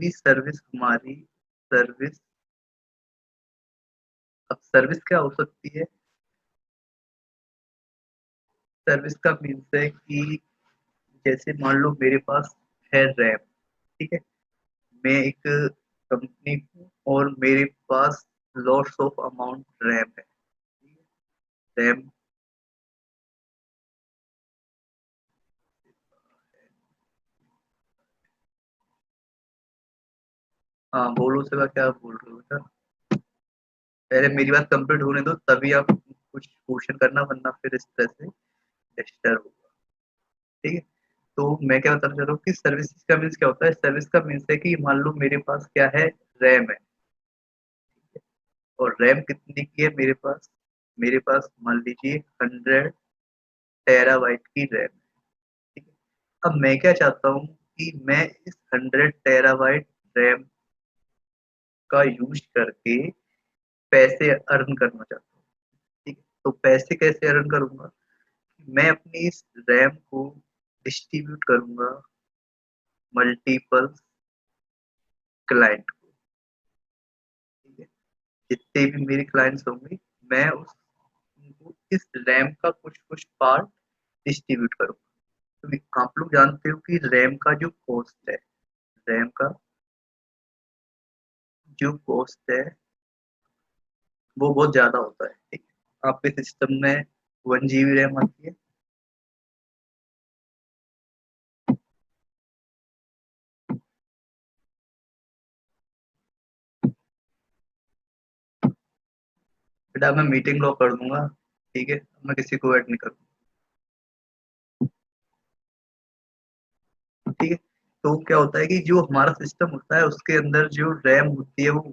भी सर्विस हमारी सर्विस, अब सर्विस क्या हो सकती है? सर्विस का मीन्स है कि जैसे मान लो मेरे पास है रैम, ठीक है, मैं एक कंपनी हूँ और मेरे पास लॉट्स ऑफ अमाउंट रैम है, रैम। हाँ बोलो सेवा, क्या बोल रहे हो बेटा? पहले मेरी बात कंप्लीट होने दो, तभी आप कुछ क्वेश्चन करना, वरना फिर इस तरह से डिस्टर्ब होगा। ठीक है, तो मैं क्या बताना चाह रहा हूँ कि सर्विस का मीन्स क्या होता है? सर्विस का मीन्स है कि मान लो मेरे पास क्या है, रैम है, और रैम कितनी की है मेरे पास? मेरे पास मान लीजिए 100 टेराबाइट की रैम है, ठीक है। अब मैं क्या चाहता हूँ कि मैं इस 100 टेराबाइट रैम का यूज करके पैसे अर्न करना चाहता हूँ, ठीक है। तो पैसे कैसे अर्न करूंगा? मैं अपनी इस रैम को डिस्ट्रीब्यूट करूंगा मल्टीपल क्लाइंट को, ठीक है। जितने भी मेरे क्लाइंट्स होंगे, मैं उस उनको इस रैम का कुछ कुछ पार्ट डिस्ट्रीब्यूट करूंगा। तो आप लोग जानते हो कि रैम का जो कॉस्ट है, रैम का जो कॉस्ट है वो बहुत ज्यादा होता है, ठीक है। आपके सिस्टम में 1 GB रैम आती है, बेटा मैं मीटिंग लॉक कर दूंगा, ठीक है, मैं किसी को ऐड नहीं करूंगा, ठीक है। तो क्या होता है कि जो हमारा सिस्टम होता है उसके अंदर जो रैम होती है वो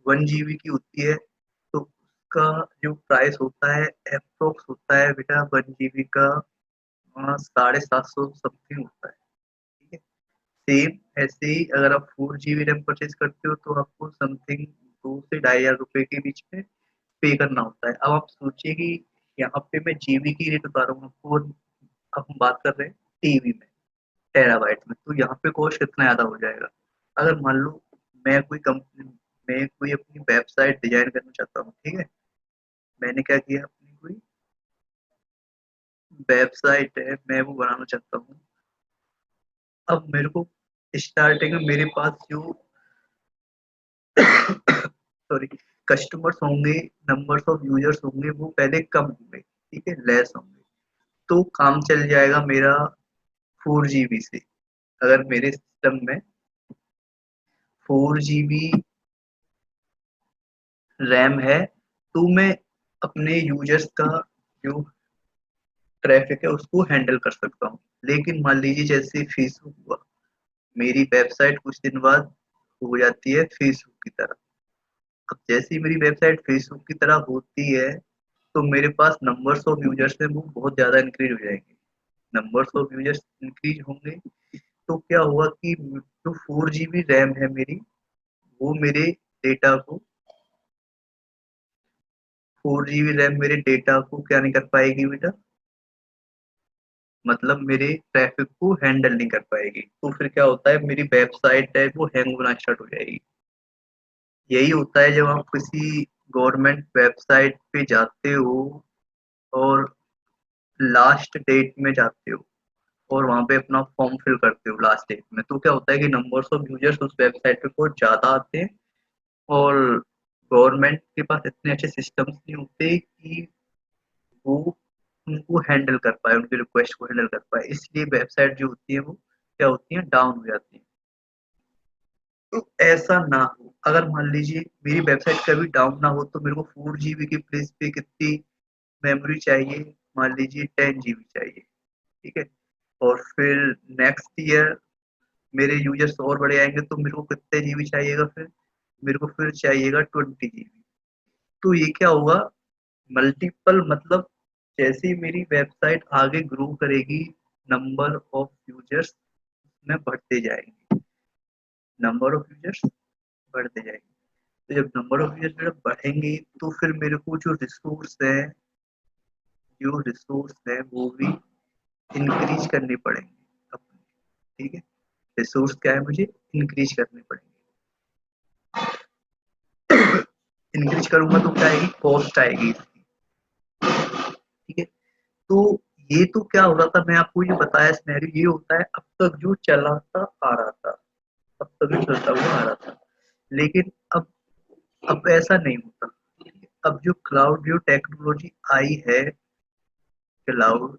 वन जीबी की होती है। तो उसका जो प्राइस होता है अप्रोक्स होता है बेटा 1 GB का 750 समथिंग होता है, ठीक है। सेम ऐसे ही अगर आप 4 GB रैम परचेज करते हो तो आपको समथिंग 2 से 2,500 रुपए के बीच में पे करना होता है। अब आप सोचिए कि यहाँ पे मैं जीबी की रेट बता रहा हूँ आपको, और अब हम बात कर रहे हैं टीबी में, टेराबाइट में, तो यहाँ पे कॉस्ट कितना ज्यादा हो जाएगा? अगर मान लो मैं कोई कंपनी, मैं कोई अपनी वेबसाइट डिजाइन करना चाहता हूँ, ठीक है, मैंने क्या किया, अपनी कोई वेबसाइट है मैं वो बनाना चाहता हूँ। अब मेरे को स्टार्टिंग में मेरे पास जो सॉरी कस्टमर्स होंगे, नंबर्स ऑफ यूजर्स होंगे, वो पहले कम होंगे, ठीक है, लेस होंगे। तो काम चल जाएगा मेरा 4 GB से। अगर मेरे सिस्टम में 4 GB रैम है तो मैं अपने यूजर्स का जो ट्रैफिक है उसको हैंडल कर सकता हूँ। लेकिन मान लीजिए जैसे फेसबुक हुआ, मेरी वेबसाइट कुछ दिन बाद हो जाती है फेसबुक की तरह। अब जैसे ही मेरी वेबसाइट फेसबुक की तरह होती है तो मेरे पास नंबर्स ऑफ यूजर्स हैं वो बहुत ज्यादा इंक्रीज हो जाएंगे। नंबर्स ऑफ यूजर्स इंक्रीज होंगे तो क्या हुआ कि जो 4 GB रैम है मेरी, वो मेरे डेटा को 4 GB रैम मेरे डेटा को क्या नहीं कर पाएगी बेटा, मतलब मेरे ट्रैफिक को हैंडल नहीं कर पाएगी। तो फिर क्या होता है, मेरी वेबसाइट है वो हैंग होना स्टार्ट हो जाएगी। यही होता है जब आप किसी गवर्नमेंट वेबसाइट पे जाते हो और लास्ट डेट में जाते हो और वहां पे अपना फॉर्म फिल करते हो लास्ट डेट में, तो क्या होता है कि नंबर्स ऑफ यूजर्स उस वेबसाइट पे बहुत ज्यादा आते हैं, और गवर्नमेंट के पास इतने अच्छे सिस्टम्स नहीं होते कि वो उनको हैंडल कर पाए, उनकी रिक्वेस्ट को हैंडल कर पाए, इसलिए वेबसाइट जो होती है वो क्या होती है, डाउन हो जाती है। तो ऐसा ना हो, अगर मान लीजिए मेरी वेबसाइट कभी डाउन ना हो तो मेरे को 4 GB की प्लेस पे कितनी मेमोरी चाहिए? मान लीजिए 10 GB चाहिए, ठीक है। और फिर नेक्स्ट ईयर मेरे यूजर्स और बढ़े आएंगे तो मेरे को कितने जीबी चाहिएगा फिर? मेरे को फिर चाहिएगा 20 GB। तो ये क्या होगा, मल्टीपल, मतलब जैसे ही मेरी वेबसाइट आगे ग्रो करेगी, नंबर ऑफ यूजर्स में बढ़ते जाएंगे, नंबर ऑफ यूजर्स बढ़ते जाएंगे। तो जब नंबर ऑफ यूजर्स मेरे बढ़ेंगे तो फिर मेरे को जो रिसोर्स है वो भी इंक्रीज करने पड़ेंगे अपने, ठीक है। रिसोर्स क्या है, मुझे इंक्रीज करने पड़ेंगे। इंक्रीज करूंगा तो क्या आएगी, कॉस्ट आएगी इसकी। ठीक है, तो ये तो क्या हो रहा था, मैं आपको ये बताया सिनेरियो ये होता है अब तक जो चलाता आ रहा था, अब तक जो चलता हुआ आ रहा था। लेकिन अब ऐसा नहीं होता। अब जो क्लाउड जो टेक्नोलॉजी आई है, क्लाउड,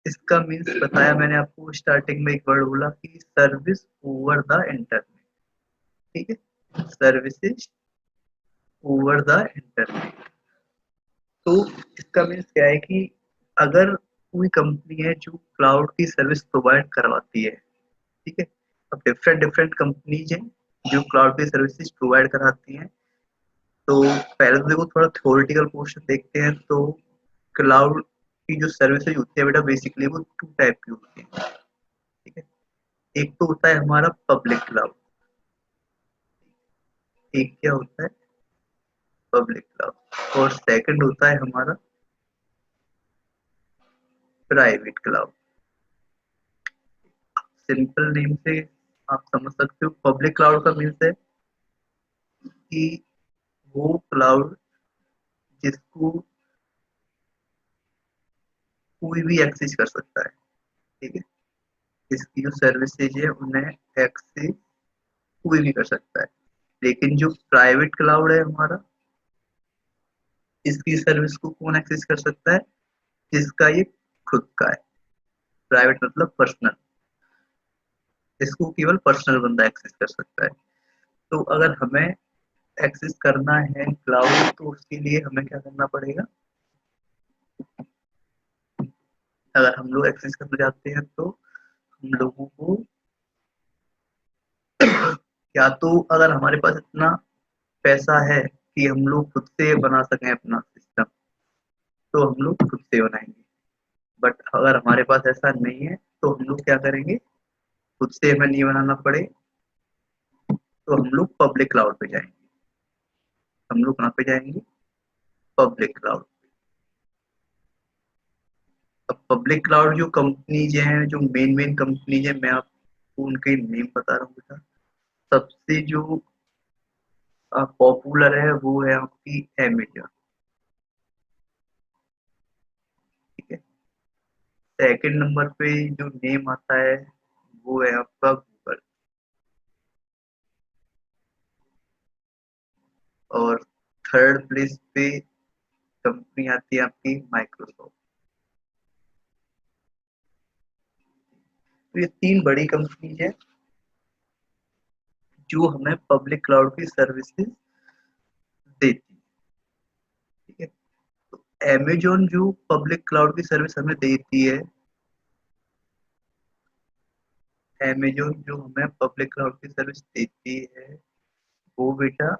इसका मीन्स बताया मैंने आपको स्टार्टिंग में, एक वर्ड बोला कि सर्विस ओवर द इंटरनेट। ठीक है, सर्विसेज ओवर द इंटरनेट। तो इसका मीन्स क्या है कि अगर कोई कंपनी है जो क्लाउड की सर्विस प्रोवाइड करवाती है, ठीक है, अब डिफरेंट डिफरेंट कंपनीज हैं जो क्लाउड की सर्विसेज प्रोवाइड कराती हैं। तो पहले तो देखो थोड़ा थ्योरेटिकल पोर्शन देखते हैं। तो क्लाउड की जो सर्विसेज होती है बेटा, बेसिकली वो टू टाइप की होती है। ठीक है, एक तो होता है हमारा पब्लिक क्लाउड, एक क्या होता है, पब्लिक क्लाउड, और सेकंड होता है हमारा प्राइवेट क्लाउड। सिंपल नेम से आप समझ सकते हो, पब्लिक क्लाउड का मीन्स है कि वो क्लाउड जिसको कोई भी एक्सेस कर सकता है। ठीक है, इसकी जो सर्विसेज है उन्हें एक्सेस कोई भी कर सकता है। लेकिन जो प्राइवेट क्लाउड है हमारा, इसकी सर्विस को कौन एक्सेस कर सकता है, जिसका ये खुद का है। प्राइवेट मतलब पर्सनल, इसको केवल पर्सनल बंदा एक्सेस कर सकता है। तो अगर हमें एक्सेस करना है क्लाउड, तो उसके लिए हमें क्या करना पड़ेगा, अगर हम लोग एक्सेस करना चाहते हैं तो हम लोगों को, या तो अगर हमारे पास इतना पैसा है कि हम लोग खुद से बना सकें अपना सिस्टम, तो हम लोग खुद से बनाएंगे। बट अगर हमारे पास ऐसा नहीं है तो हम लोग क्या करेंगे, खुद से हमें नहीं बनाना पड़े तो हम लोग पब्लिक क्लाउड पे जाएंगे। हम लोग कहाँ पे जाएंगे, पब्लिक क्लाउड। अब पब्लिक क्लाउड जो कंपनीज हैं, जो मेन मेन कंपनीज हैं, मैं आपको उनके नेम बता रहा हूँ बेटा। सबसे जो पॉपुलर है वो है आपकी एमेजॉन। ठीक है, सेकंड नंबर पे जो नेम आता है वो है आपका गूगल, और थर्ड प्लेस पे कंपनी आती है आपकी माइक्रोसॉफ्ट। तो ये तीन बड़ी कंपनी है जो हमें पब्लिक क्लाउड की सर्विसेज देती है। ठीक है, तो अमेजोन जो पब्लिक क्लाउड की सर्विस हमें देती है, अमेजोन जो हमें पब्लिक क्लाउड की सर्विस देती है, वो बेटा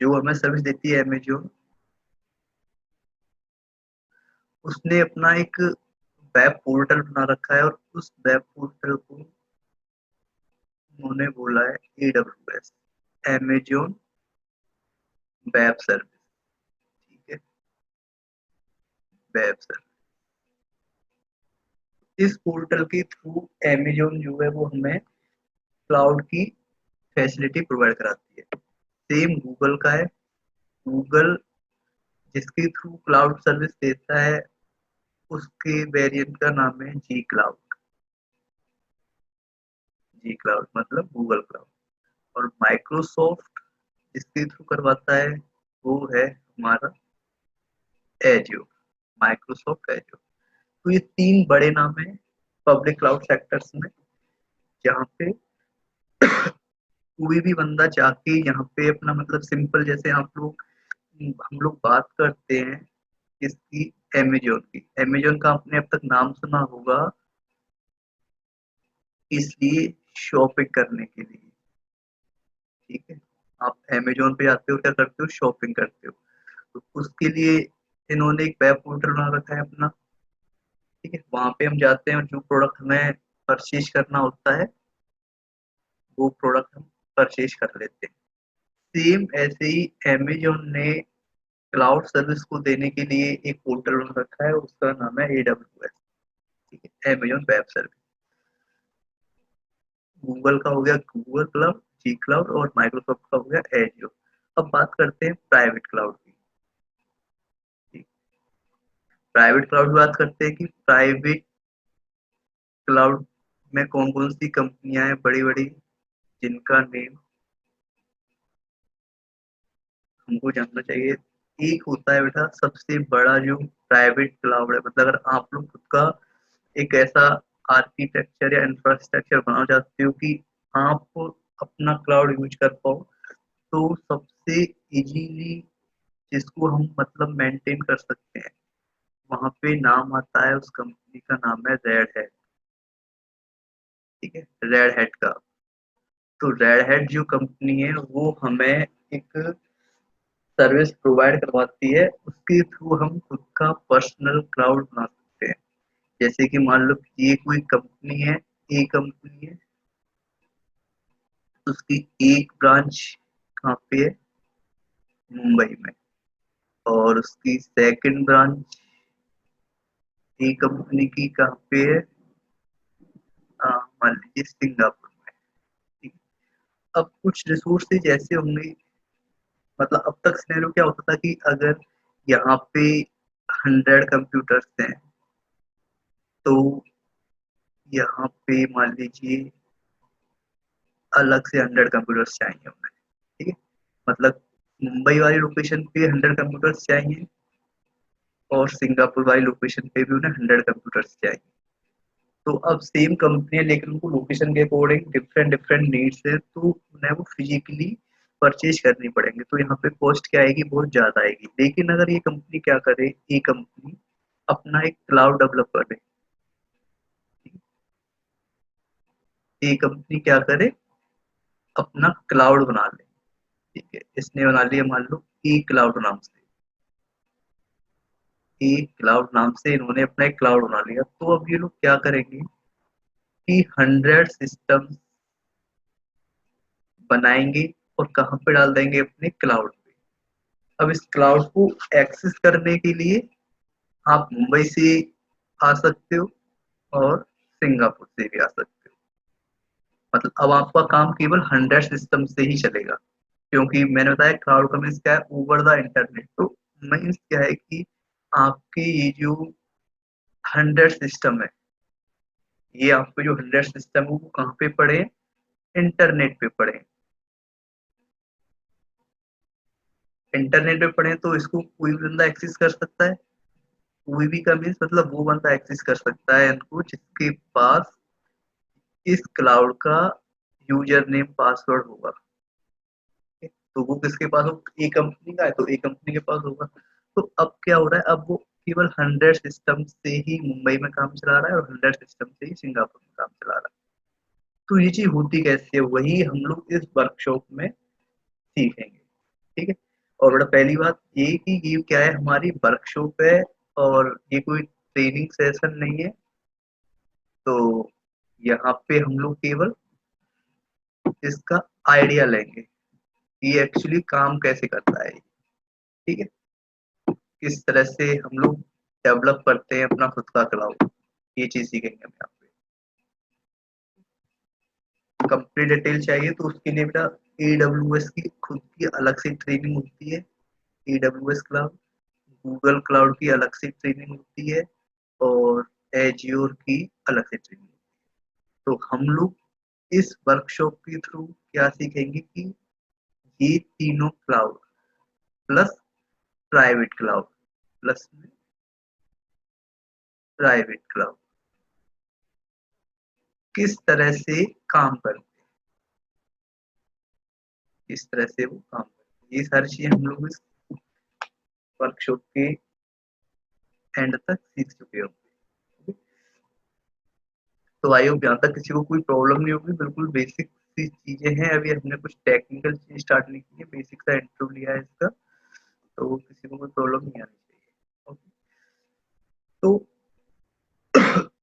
जो हमें सर्विस देती है अमेजोन, उसने अपना एक वेब पोर्टल बना रखा है, और उस वेब पोर्टल को उन्होंने बोला है AWS, अमेजोन वेब सर्विस। ठीक है, वेब सर्विस, इस पोर्टल के थ्रू अमेजोन जो है वो हमें क्लाउड की फैसिलिटी प्रोवाइड कराती है। सेम गूगल का है, गूगल जिसके थ्रू क्लाउड सर्विस देता है, उसके वेरिएंट का नाम है जी क्लाउड। जी क्लाउड मतलब गूगल क्लाउड। और माइक्रोसॉफ्ट जिसके थ्रू करवाता है वो है हमारा एज्योर, माइक्रोसॉफ्ट एज्योर। तो ये तीन बड़े नाम हैं पब्लिक क्लाउड सेक्टर्स में, जहाँ पे कोई भी बंदा जाके यहाँ पे अपना मतलब सिंपल, जैसे आप लोग हम लोग बात करते हैं इसकी, अमेजोन की, अमेजोन का आपने अब तक नाम सुना होगा इसलिए शॉपिंग करने के लिए। ठीक है, आप अमेजोन पे जाते हो, क्या करते हो, शॉपिंग करते हो। तो उसके लिए इन्होंने एक वेब पोर्टल बना रखा है अपना। ठीक है, वहां पे हम जाते हैं और जो प्रोडक्ट हमें परचेज करना होता है वो प्रोडक्ट हम परचेज कर लेते हैं। सेम ऐसे ही अमेजोन ने क्लाउड सर्विस को देने के लिए एक पोर्टल बना रखा है, उसका नाम है AWS। ठीक है, अमेजोन वेब सर्विस। गूगल का हो गया गूगल क्लाउड, जी क्लाउड, और माइक्रोसॉफ्ट का हो गया एज्योर। अब बात करते हैं प्राइवेट क्लाउड की। प्राइवेट क्लाउड की बात करते हैं कि प्राइवेट क्लाउड में कौन कौन सी कंपनियां हैं बड़ी बड़ी, जिनका नेम हमको जानना चाहिए। एक होता है बेटा सबसे बड़ा जो प्राइवेट क्लाउड है, मतलब अगर आप लोग खुद का एक ऐसा आर्किटेक्चर या इंफ्रास्ट्रक्चर बनाना चाहते हो कि आप अपना क्लाउड यूज कर पाओ, तो सबसे इजीली जिसको हम मतलब मेंटेन कर सकते हैं, वहां पे नाम आता है, उस कंपनी का नाम है रेड हैट। ठीक है, रेड हैट का। तो रेड हैट जो कंपनी है वो हमें एक सर्विस प्रोवाइड करवाती है, उसके थ्रू हम खुद का पर्सनल क्लाउड बना सकते हैं। जैसे कि मान लो कि ये कोई कंपनी है, ए कंपनी है, उसकी एक ब्रांच कहाँ पे है, मुंबई में, और उसकी सेकंड ब्रांच ए कंपनी की कहाँ पे है, मान लीजिए सिंगापुर में। ठीक। अब कुछ रिसोर्सेज ऐसे होंगे, मतलब अब तक सिनेरियो क्या होता था कि अगर यहाँ पे 100 कंप्यूटर्स हैं, तो यहाँ पे मान लीजिए अलग से 100 कंप्यूटर्स चाहिए उन्हें। ठीक है, मतलब मुंबई वाली लोकेशन पे 100 कंप्यूटर्स चाहिए, और सिंगापुर वाली लोकेशन पे भी उन्हें 100 कंप्यूटर्स चाहिए। तो अब सेम कंपनी है, लेकिन उनको लोकेशन के अकॉर्डिंग डिफरेंट डिफरेंट नीड्स है, तो उन्हें वो फिजिकली परचेज करनी पड़ेंगे, तो यहाँ पे कॉस्ट क्या आएगी, बहुत ज्यादा आएगी। लेकिन अगर ये कंपनी क्या करे, ये कंपनी अपना एक क्लाउड डेवलप करे, ये कंपनी क्या करे, अपना क्लाउड बना ले। ठीक है, इसने बना लिया मान लो ई क्लाउड नाम से, ई क्लाउड नाम से इन्होंने अपना एक क्लाउड बना लिया। तो अब ये लोग क्या करेंगे कि 100 सिस्टम बनाएंगे और कहाँ पे डाल देंगे, अपने क्लाउड पे। अब इस क्लाउड को एक्सेस करने के लिए आप मुंबई से आ सकते हो, और सिंगापुर से भी आ सकते हो। मतलब अब आपका काम केवल 100 सिस्टम से ही चलेगा, क्योंकि मैंने बताया क्लाउड का मीन्स क्या है, ओवर द इंटरनेट। तो मीन्स क्या है कि आपके ये जो 100 सिस्टम है, ये आपके जो 100 सिस्टम है वो कहाँ पे पड़े हैं, इंटरनेट पे पड़े हैं। इंटरनेट पे पड़े हैं, तो इसको कोई भी बंदा एक्सेस कर सकता है। कोई भी का मीन्स मतलब वो बंदा एक्सेस कर सकता है इनको जिसके पास इस क्लाउड का यूजर नेम पासवर्ड होगा। तो वो किसके पास हो, ए कंपनी का है तो ए कंपनी के पास होगा। तो अब क्या हो रहा है, अब वो केवल 100 सिस्टम से ही मुंबई में काम चला रहा है, और 100 सिस्टम से ही सिंगापुर में काम चला रहा है। तो ये चीज होती कैसे है, वही हम लोग इस वर्कशॉप में सीखेंगे। ठीक है, और बड़ा पहली बात ये कि ये क्या है, हमारी वर्कशॉप है, और ये कोई ट्रेनिंग सेशन नहीं है। तो यहाँ पे हम लोग केवल इसका आइडिया लेंगे कि ये एक्चुअली काम कैसे करता है। ठीक है, किस तरह से हम लोग डेवलप करते हैं अपना खुद का क्लाउड, ये चीज सीखेंगे हम यहाँ पे। कंप्लीट डिटेल चाहिए तो उसके लिए बेटा AWS की खुद की अलग से ट्रेनिंग होती है, AWS क्लाउड। गूगल क्लाउड की अलग से ट्रेनिंग होती है, और एज्योर की अलग से ट्रेनिंग। तो हम लोग इस वर्कशॉप के थ्रू क्या सीखेंगे कि ये तीनों cloud plus private cloud plus private cloud किस तरह से काम करते हैं, किस तरह से वो काम करते हैं, ये सारी चीजें हम लोग इस वर्कशॉप के एंड तक सीख चुके होंगे। तो आई होप यहाँ तक किसी को कोई प्रॉब्लम नहीं होगी, बिल्कुल बेसिक सी चीजें हैं। अभी हमने कुछ टेक्निकल चीज स्टार्ट नहीं की है, बेसिक सा इंट्रो लिया है इसका, तो किसी को कोई प्रॉब्लम नहीं आनी चाहिए। ओके, तो